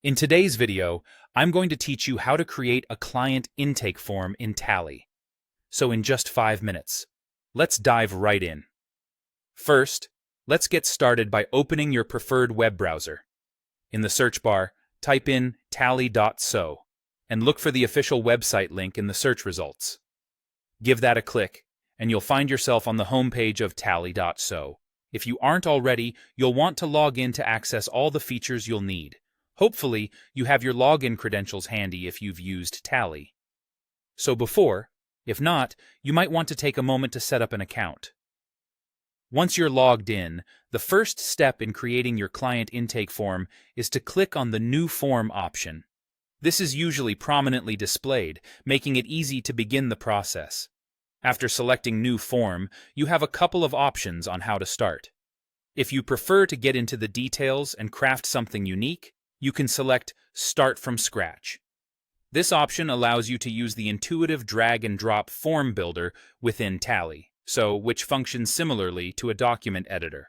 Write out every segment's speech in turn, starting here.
In today's video, I'm going to teach you how to create a client intake form in Tally. So in just 5 minutes, let's dive right in. First, let's get started by opening your preferred web browser. In the search bar, type in Tally.so and look for the official website link in the search results. Give that a click, and you'll find yourself on the homepage of Tally.so. If you aren't already, you'll want to log in to access all the features you'll need. Hopefully, you have your login credentials handy if you've used Tally. If not, you might want to take a moment to set up an account. Once you're logged in, the first step in creating your client intake form is to click on the New Form option. This is usually prominently displayed, making it easy to begin the process. After selecting New Form, you have a couple of options on how to start. If you prefer to get into the details and craft something unique, you can select Start from Scratch. This option allows you to use the intuitive drag-and-drop form builder within Tally.so, which functions similarly to a document editor.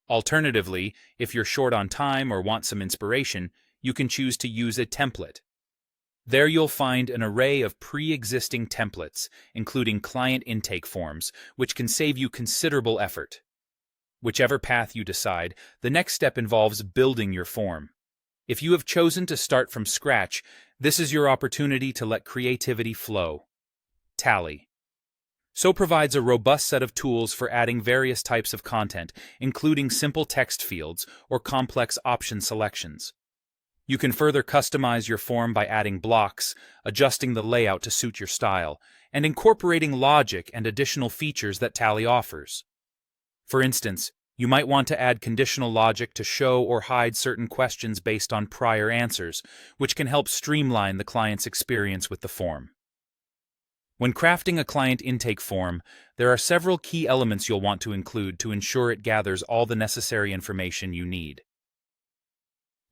Alternatively, if you're short on time or want some inspiration, you can choose to use a template. There you'll find an array of pre-existing templates, including client intake forms, which can save you considerable effort. Whichever path you decide, the next step involves building your form. If you have chosen to start from scratch, this is your opportunity to let creativity flow. Tally.so provides a robust set of tools for adding various types of content, including simple text fields or complex option selections. You can further customize your form by adding blocks, adjusting the layout to suit your style, and incorporating logic and additional features that Tally offers. For instance, you might want to add conditional logic to show or hide certain questions based on prior answers, which can help streamline the client's experience with the form. When crafting a client intake form, there are several key elements you'll want to include to ensure it gathers all the necessary information you need.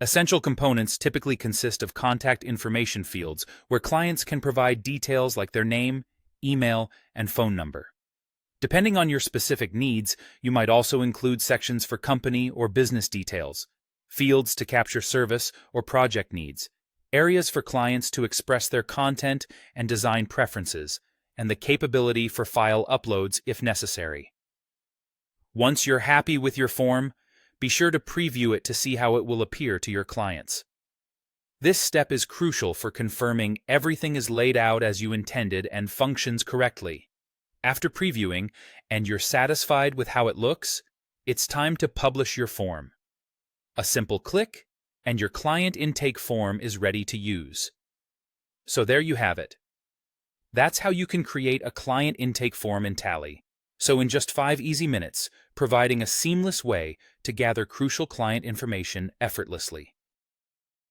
Essential components typically consist of contact information fields where clients can provide details like their name, email, and phone number. Depending on your specific needs, you might also include sections for company or business details, fields to capture service or project needs, areas for clients to express their content and design preferences, and the capability for file uploads if necessary. Once you're happy with your form, be sure to preview it to see how it will appear to your clients. This step is crucial for confirming everything is laid out as you intended and functions correctly. After previewing, and you're satisfied with how it looks, it's time to publish your form. A simple click, and your client intake form is ready to use. So there you have it. That's how you can create a client intake form in Tally.so in just 5 easy minutes, providing a seamless way to gather crucial client information effortlessly.